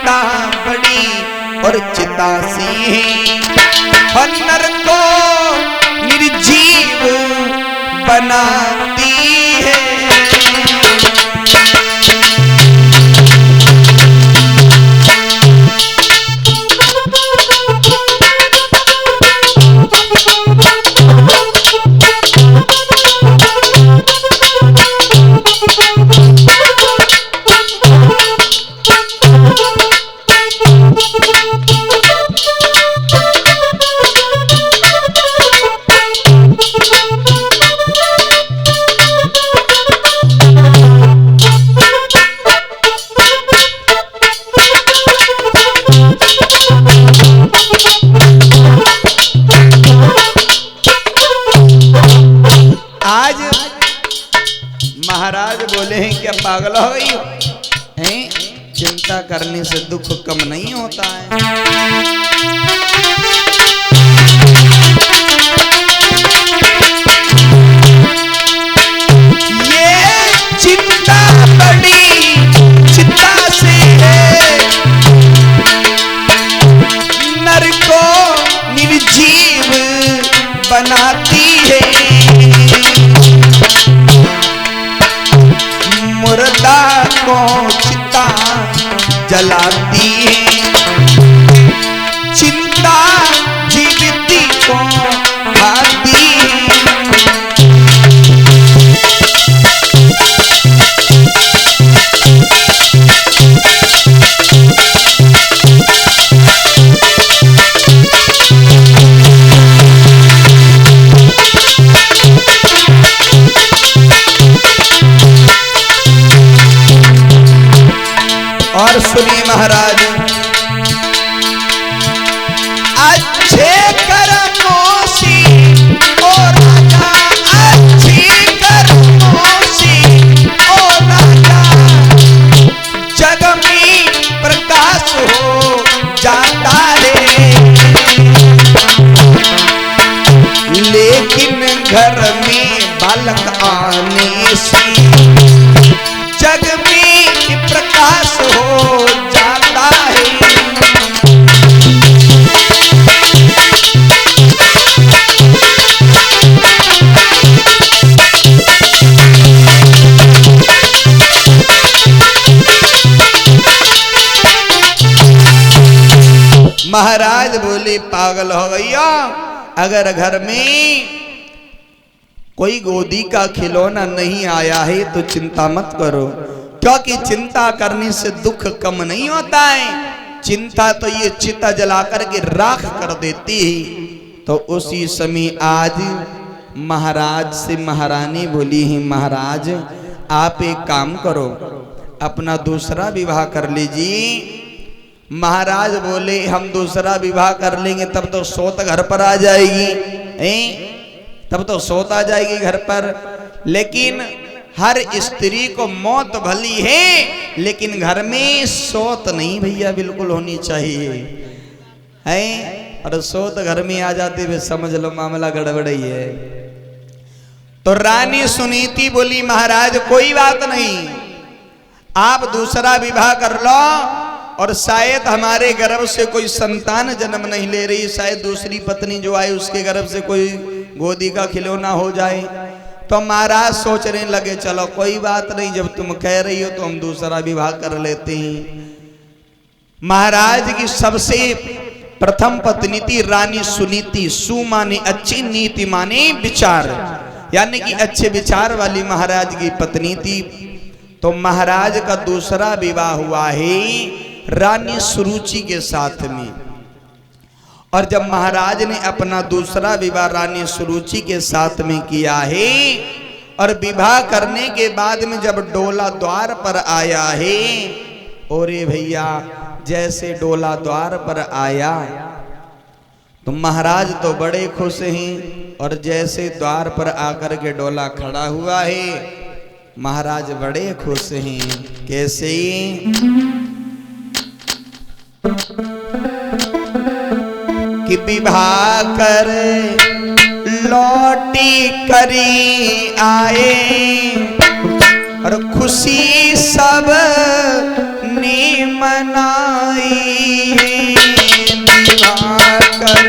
चिंता बड़ी और चिता से नर को निर्जीव बनाती है। महाराज बोले हैं क्या पागल हो गई हो? हैं? चिंता करने से दुख कम नहीं होता है। ये चिंता बड़ी चिंता से है, नर को निर्जीव बनाती है। मुर्दा को चिता जलाती है, चिंता जीविती को खाती है। और सुनिए महाराज, अच्छे कर्मों से ओ राजा, अच्छे कर्मों से ओ राजा, जग में प्रकाश हो जाता है। लेकिन घर में बालक आने से जग में प्रकाश हो जाता है। महाराज बोले पागल हो गया, अगर घर में कोई गोदी का खिलौना नहीं आया है तो चिंता मत करो, क्योंकि चिंता करने से दुख कम नहीं होता है। चिंता तो ये चिता जला करके राख कर देती है। तो उसी समय आज महाराज से महारानी बोली है, महाराज आप एक काम करो, अपना दूसरा विवाह कर लीजिए। महाराज बोले हम दूसरा विवाह कर लेंगे तब तो सौत घर पर आ जाएगी, तब तो सौत आ जाएगी घर पर। लेकिन हर स्त्री को मौत भली है, लेकिन घर में सौत नहीं भैया बिल्कुल होनी चाहिए, है। और सौत घर में आ जाते हुए समझ लो मामला गड़बड़ ही है। तो रानी सुनीति बोली महाराज कोई बात नहीं, आप दूसरा विवाह कर लो, और शायद हमारे गर्भ से कोई संतान जन्म नहीं ले रही, शायद दूसरी पत्नी जो आई उसके गर्भ से कोई गोदी का खिलौना हो जाए। तो महाराज सोचने लगे चलो कोई बात नहीं, जब तुम कह रही हो तो हम दूसरा विवाह कर लेते हैं। महाराज की सबसे प्रथम पत्नी थी रानी सुनीति। सु माने अच्छी, नीति माने विचार, यानी कि अच्छे विचार वाली महाराज की पत्नी थी। तो महाराज का दूसरा विवाह हुआ है रानी सुरुचि के साथ में। और जब महाराज ने अपना दूसरा विवाह रानी सुरुचि के साथ में किया है, और विवाह करने के बाद में जब डोला द्वार पर आया है, और भैया जैसे डोला द्वार पर आया तो महाराज तो बड़े खुश हैं, और जैसे द्वार पर आकर के डोला खड़ा हुआ है महाराज बड़े खुश हैं। कैसे? कि विवाह कर लौटी करी आए, और खुशी सब ने मनाई दिवाकर।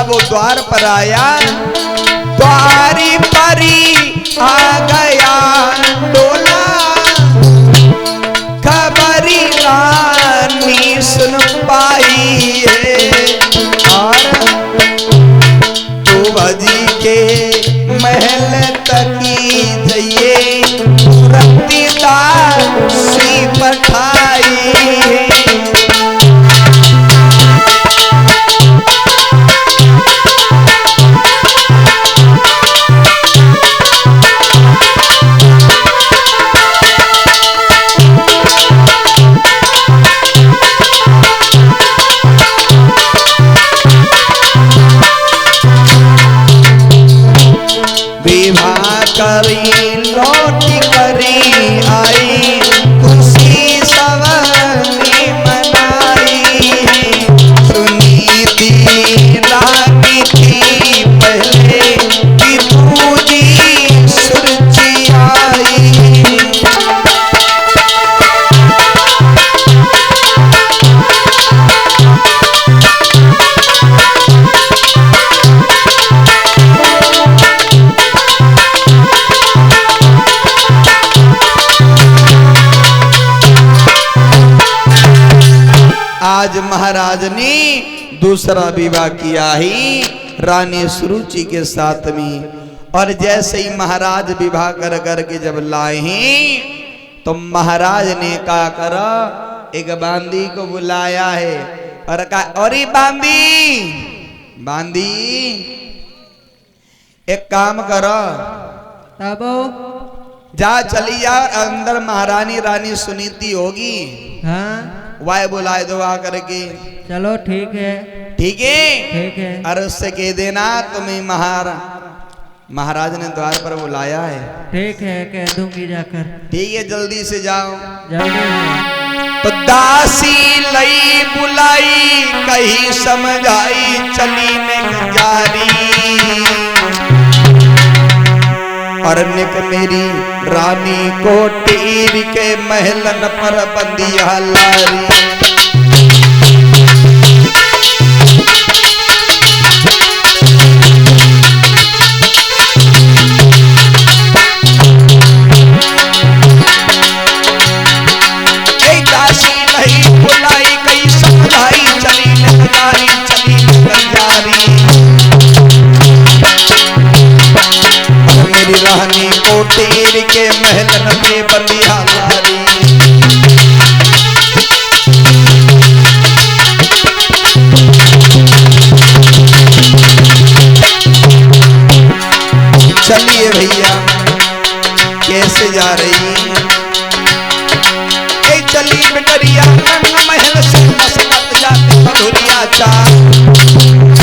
वो द्वार पर आया, द्वारी परी आ गया डोला, खबरी रानी सुन पाई है। और तुवजी के महल तकी जइए रत्तीदार सी पठाई है। आज महाराज ने दूसरा विवाह किया ही रानी सुरुचि के साथ में। और जैसे ही महाराज विवाह कर करके जब लाए हैं तो महाराज ने कहा करा एक बांदी को बुलाया है और कहा अरे बांदी बांदी एक काम करो तब जा चली जा अंदर महारानी रानी सुनीति होगी। हाँ वाय बुलाए दो आकर के। चलो ठीक है ठीक है ठीक है। और उससे कह देना तुम्हें महाराज ने द्वार पर बुलाया है। ठीक है कह दूंगी जाकर। ठीक है जल्दी से जाओ जल्दी। तो दासी लई बुलाई कहीं समझाई चली ने जारी और निक मेरी रानी को तीर के महलन पर बंदिया लारी। रानी को तीर के महलन पे बंदिया लारी। चलिए भैया कैसे जा रही चार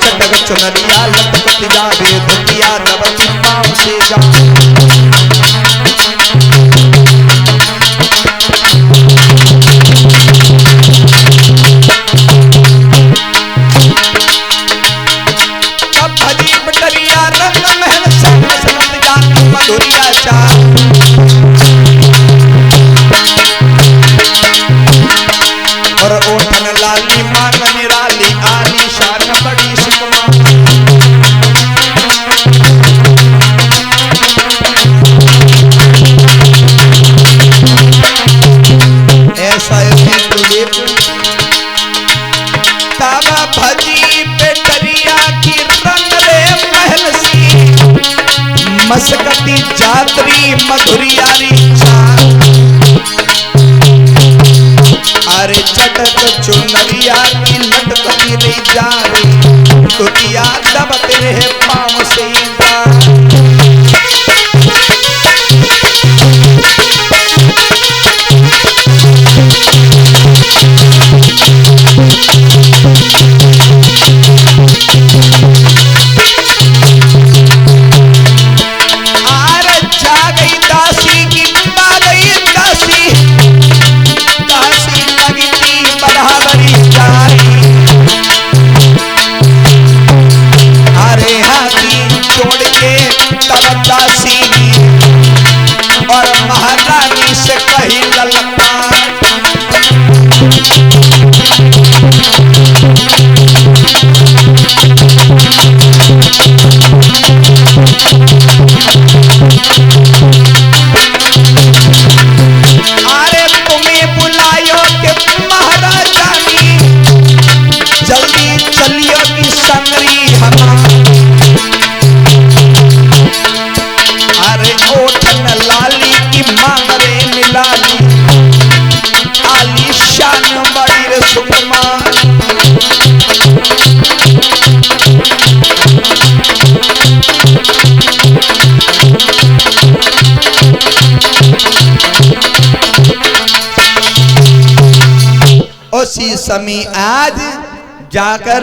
चटक चुनरिया लटकत जावे धुतिया दबती पाँव से जा मधुरिया चार और ओठन लाली मान निराली आली शान बड़ी सुकमा ऐसा तावा भजी पेटरिया की रंग रे महल सी मस्कती जात्री मधुरियारी चार अरे चटक चुनरिया की लटकती रही जा रही दुतिया दबते रहे पाँव से और महारानी से कही ललकार अरे तुम्हें बुलायो के महाराजानी जल्दी चलियो की संगरी हमारी ओठन लाली की मांग रे मिलाली आली शान बड़ी रे सुकमा उसी समय आज जाकर